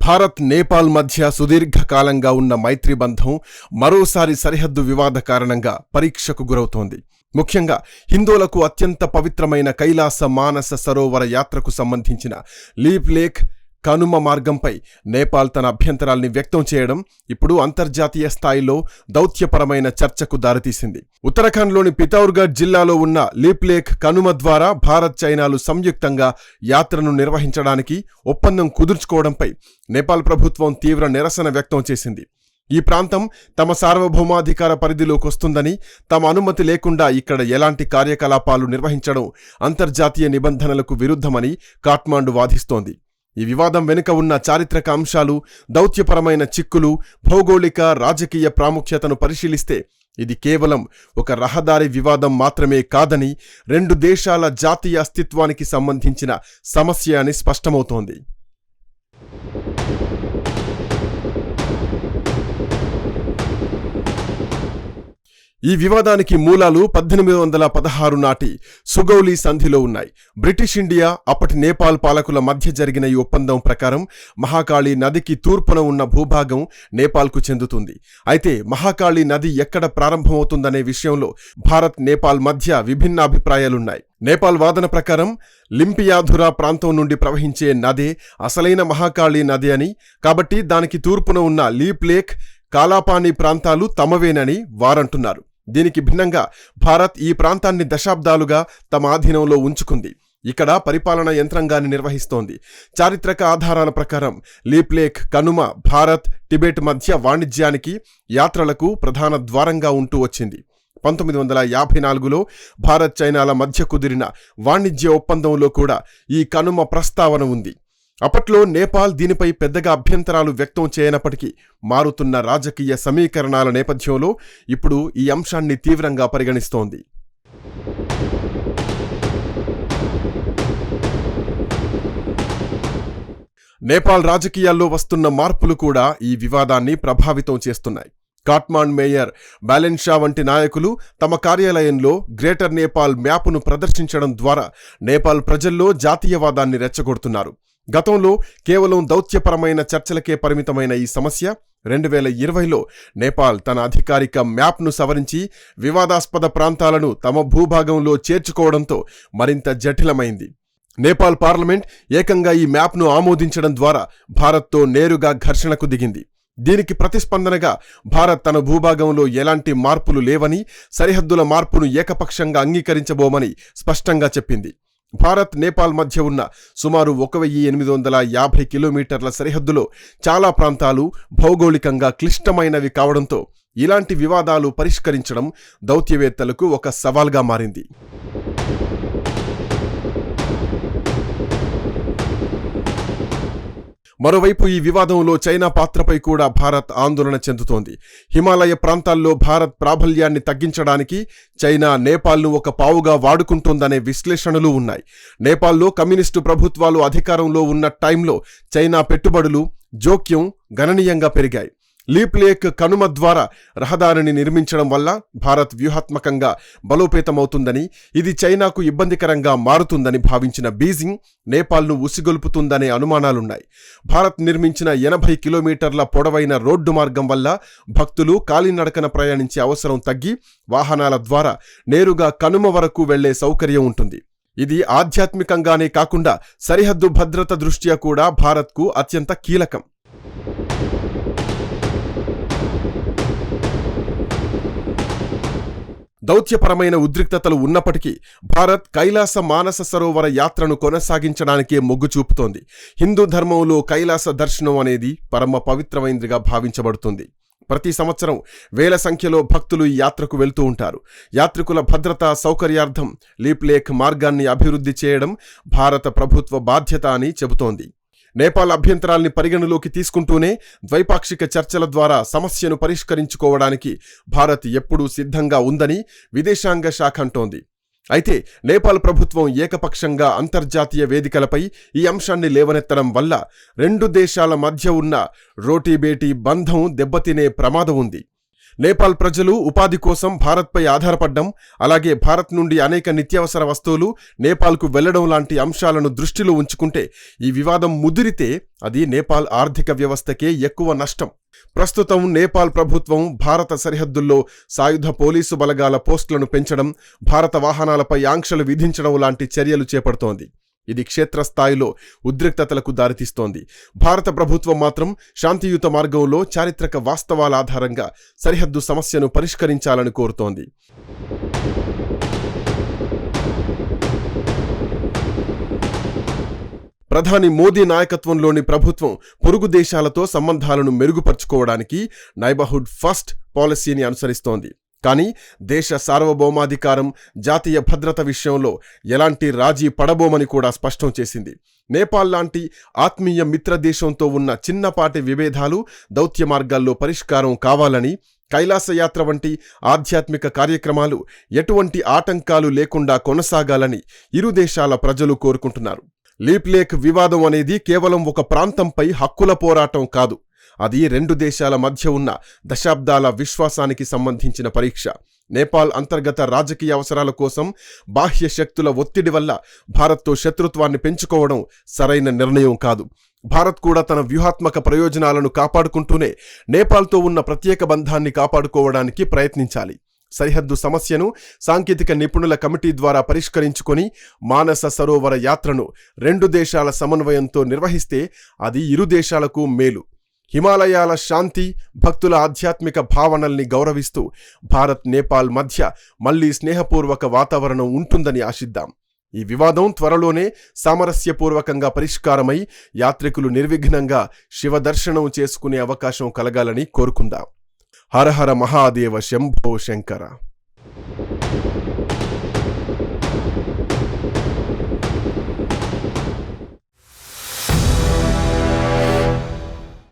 భారత్ నేపాల్ మధ్య సుదీర్ఘకాలంగా ఉన్న మైత్రి బంధం మరోసారి సరిహద్దు వివాద కారణంగా పరీక్షకు గురవుతోంది. ముఖ్యంగా హిందువులకు అత్యంత పవిత్రమైన కైలాస మానస సరోవర యాత్రకు సంబంధించిన లీప్ లేక్ కనుమ మార్గంపై నేపాల్ తన అభ్యంతరాల్ని వ్యక్తం చేయడం ఇప్పుడు అంతర్జాతీయ స్థాయిలో దౌత్యపరమైన చర్చకు దారితీసింది. ఉత్తరాఖండ్లోని పితౌర్గఢ్ జిల్లాలో ఉన్న లీప్ లేక్ కనుమ ద్వారా భారత్ చైనాలు సంయుక్తంగా యాత్రను నిర్వహించడానికి ఒప్పందం కుదుర్చుకోవడంపై నేపాల్ ప్రభుత్వం తీవ్ర నిరసన వ్యక్తం చేసింది. ఈ ప్రాంతం తమ సార్వభౌమాధికార పరిధిలోకి వస్తుందని, తమ అనుమతి లేకుండా ఇక్కడ ఎలాంటి కార్యకలాపాలు నిర్వహించడం అంతర్జాతీయ నిబంధనలకు విరుద్ధమని కాఠ్మాండు వాదిస్తోంది. ఈ వివాదం వెనుక ఉన్న చారిత్రక అంశాలు, దౌత్యపరమైన చిక్కులు, భౌగోళిక రాజకీయ ప్రాముఖ్యతను పరిశీలిస్తే ఇది కేవలం ఒక రహదారి వివాదం మాత్రమే కాదని, రెండు దేశాల జాతీయ అస్తిత్వానికి సంబంధించిన సమస్య అని స్పష్టమవుతోంది. ఈ వివాదానికి మూలాలు 1816 నాటి సుగౌలీ సంధిలో ఉన్నాయి. బ్రిటిష్ ఇండియా, అప్పటి నేపాల్ పాలకుల మధ్య జరిగిన ఈ ఒప్పందం ప్రకారం మహాకాళి నదికి తూర్పున ఉన్న భూభాగం నేపాల్కు చెందుతుంది. అయితే మహాకాళి నది ఎక్కడ ప్రారంభమవుతుందనే విషయంలో భారత్, నేపాల్ మధ్య విభిన్న అభిప్రాయాలున్నాయి. నేపాల్ వాదన ప్రకారం లింపియాధురా ప్రాంతం నుండి ప్రవహించే నదే అసలైన మహాకాళి నది అని, కాబట్టి దానికి తూర్పున ఉన్న లీప్ లేక్, కాలాపాని ప్రాంతాలు తమవేనని వారంటున్నారు. దీనికి భిన్నంగా భారత్ ఈ ప్రాంతాన్ని దశాబ్దాలుగా తమ ఆధీనంలో ఉంచుకుంది. ఇక్కడ పరిపాలనా యంత్రాంగాన్ని నిర్వహిస్తోంది. చారిత్రక ఆధారాల ప్రకారం leap lake Kanuma Bharat, Tibet మధ్య వాణిజ్యానికి, యాత్రలకు ప్రధాన ద్వారంగా ఉంటూ వచ్చింది. 1954లో భారత్ చైనాల మధ్య కుదిరిన వాణిజ్య ఒప్పందంలో కూడా ఈ కనుమ ప్రస్తావన ఉంది. అప్పట్లో నేపాల్ దీనిపై పెద్దగా అభ్యంతరాలు వ్యక్తం చేయనప్పటికీ మారుతున్న రాజకీయ సమీకరణాల నేపథ్యంలో ఇప్పుడు ఈ అంశాన్ని తీవ్రంగా పరిగణిస్తోంది. నేపాల్ రాజకీయాల్లో వస్తున్న మార్పులు కూడా ఈ వివాదాన్ని ప్రభావితం చేస్తున్నాయి. కాఠ్మాండ్ మేయర్ బాలెన్ షా వంటి నాయకులు తమ కార్యాలయంలో గ్రేటర్ నేపాల్ మ్యాపును ప్రదర్శించడం ద్వారా నేపాల్ ప్రజల్లో జాతీయవాదాన్ని రెచ్చగొడుతున్నారు. గతంలో కేవలం దౌత్యపరమైన చర్చలకే పరిమితమైన ఈ సమస్య 2020లో నేపాల్ తన అధికారిక మ్యాప్ను సవరించి వివాదాస్పద ప్రాంతాలను తమ భూభాగంలో చేర్చుకోవడంతో మరింత జటిలమైంది. నేపాల్ పార్లమెంట్ ఏకంగా ఈ మ్యాప్ను ఆమోదించడం ద్వారా భారత్తో నేరుగా ఘర్షణకు దిగింది. దీనికి ప్రతిస్పందనగా భారత్ తన భూభాగంలో ఎలాంటి మార్పులు లేవని, సరిహద్దుల మార్పును ఏకపక్షంగా అంగీకరించబోమని స్పష్టంగా చెప్పింది. భారత్, నేపాల్ మధ్య ఉన్న సుమారు 1850 కిలోమీటర్ల సరిహద్దులో చాలా ప్రాంతాలు భౌగోళికంగా క్లిష్టమైనవి కావడంతో ఇలాంటి వివాదాలు పరిష్కరించడం దౌత్యవేత్తలకు ఒక సవాల్గా మారింది. మరోవైపు ఈ వివాదంలో చైనా పాత్రపై కూడా భారత్ ఆందోళన చెందుతోంది. హిమాలయ ప్రాంతాల్లో భారత్ ప్రాబల్యాన్ని తగ్గించడానికి చైనా నేపాల్ను ఒక పావుగా వాడుకుంటోందనే విశ్లేషణలు ఉన్నాయి. నేపాల్లో కమ్యూనిస్టు ప్రభుత్వాలు అధికారంలో ఉన్న టైంలో చైనా పెట్టుబడులు, జోక్యం గణనీయంగా పెరిగాయి. లీప్ లేక్ కనుమ ద్వారా రహదారిని నిర్మించడం వల్ల భారత్ వ్యూహాత్మకంగా బలోపేతమవుతుందని, ఇది చైనాకు ఇబ్బందికరంగా మారుతుందని భావించిన బీజింగ్ నేపాల్ను ఉసిగొల్పుతుందనే అనుమానాలున్నాయి. భారత్ నిర్మించిన 80 కిలోమీటర్ల పొడవైన రోడ్డు మార్గం వల్ల భక్తులు కాలినడకన ప్రయాణించే అవసరం తగ్గి వాహనాల ద్వారా నేరుగా కనుమ వరకు వెళ్లే సౌకర్యం ఉంటుంది. ఇది ఆధ్యాత్మికంగానే కాకుండా సరిహద్దు భద్రత దృష్ట్యా కూడా భారత్కు అత్యంత కీలకం. దౌత్యపరమైన ఉద్రిక్తతలు ఉన్నప్పటికీ భారత్ కైలాస మానస సరోవర యాత్రను కొనసాగించడానికే మొగ్గు చూపుతోంది. హిందూ ధర్మంలో కైలాస దర్శనం అనేది పరమ పవిత్రమైనదిగా భావించబడుతుంది. ప్రతి సంవత్సరం వేల సంఖ్యలో భక్తులు ఈ యాత్రకు వెళ్తూ ఉంటారు. యాత్రికుల భద్రత, సౌకర్యార్థం లీప్ లేక్ మార్గాన్ని అభివృద్ధి చేయడం భారత ప్రభుత్వ బాధ్యత అని చెబుతోంది. నేపాల్ అభ్యంతరాల్ని పరిగణలోకి తీసుకుంటూనే ద్వైపాక్షిక చర్చల ద్వారా సమస్యను పరిష్కరించుకోవడానికి భారత్ ఎప్పుడూ సిద్ధంగా ఉందని విదేశాంగ శాఖ అంటోంది. అయితే నేపాల్ ప్రభుత్వం ఏకపక్షంగా అంతర్జాతీయ వేదికలపై ఈ అంశాన్ని లేవనెత్తడం వల్ల రెండు దేశాల మధ్య ఉన్న రోటీబేటీ బంధం దెబ్బతినే ప్రమాదం ఉంది. నేపాల్ ప్రజలు ఉపాధి కోసం భారత్పై ఆధారపడ్డం, అలాగే భారత్ నుండి అనేక నిత్యావసర వస్తువులు నేపాల్కు వెళ్లడం లాంటి అంశాలను దృష్టిలో ఉంచుకుంటే ఈ వివాదం ముదిరితే అది నేపాల్ ఆర్థిక వ్యవస్థకే ఎక్కువ నష్టం. ప్రస్తుతం నేపాల్ ప్రభుత్వం భారత సరిహద్దుల్లో సాయుధ పోలీసు బలగాల పోస్టులను పెంచడం, భారత వాహనాలపై ఆంక్షలు విధించడం లాంటి చర్యలు చేపడుతోంది. ఇది క్షేత్రస్థాయిలో ఉద్రిక్తతలకు దారితీస్తోంది. భారత ప్రభుత్వం మాత్రం శాంతియుత మార్గంలో చారిత్రక వాస్తవాల ఆధారంగా సరిహద్దు సమస్యను పరిష్కరించాలని కోరుతోంది. ప్రధాని మోదీ నాయకత్వంలోని ప్రభుత్వం పొరుగు దేశాలతో సంబంధాలను మెరుగుపరుచుకోవడానికి నైబర్హుడ్ ఫస్ట్ పాలసీని అనుసరిస్తోంది. కానీ దేశ సార్వభౌమాధికారం, జాతీయ భద్రత విషయంలో ఎలాంటి రాజీ పడబోమని కూడా స్పష్టం చేసింది. నేపాల్ లాంటి ఆత్మీయ మిత్రదేశంతో ఉన్న చిన్నపాటి విభేదాలు దౌత్య మార్గాల్లో పరిష్కారం కావాలని, కైలాసయాత్ర వంటి ఆధ్యాత్మిక కార్యక్రమాలు ఎటువంటి ఆటంకాలు లేకుండా కొనసాగాలని ఇరు దేశాల ప్రజలు కోరుకుంటున్నారు. లీప్ లేక్ వివాదం అనేది కేవలం ఒక ప్రాంతంపై హక్కుల పోరాటం కాదు. అది రెండు దేశాల మధ్య ఉన్న దశాబ్దాల విశ్వాసానికి సంబంధించిన పరీక్ష. నేపాల్ అంతర్గత రాజకీయ అవసరాల కోసం బాహ్య శక్తుల ఒత్తిడి వల్ల భారత్తో శత్రుత్వాన్ని పెంచుకోవడం సరైన నిర్ణయం కాదు. భారత్ కూడా తన వ్యూహాత్మక ప్రయోజనాలను కాపాడుకుంటూనే నేపాల్తో ఉన్న ప్రత్యేక బంధాన్ని కాపాడుకోవడానికి ప్రయత్నించాలి. సరిహద్దు సమస్యను సాంకేతిక నిపుణుల కమిటీ ద్వారా పరిష్కరించుకొని మానస సరోవర యాత్రను రెండు దేశాల సమన్వయంతో నిర్వహిస్తే అది ఇరు దేశాలకు మేలు. హిమాలయాల శాంతి, భక్తుల ఆధ్యాత్మిక భావనల్ని గౌరవిస్తూ భారత్ నేపాల్ మధ్య మళ్లీ స్నేహపూర్వక వాతావరణం ఉంటుందని ఆశిద్దాం. ఈ వివాదం త్వరలోనే సామరస్యపూర్వకంగా పరిష్కారమై యాత్రికులు నిర్విఘ్నంగా శివదర్శనం చేసుకునే అవకాశం కలగాలని కోరుకుందాం. హర హర మహాదేవ శంభో శంకర.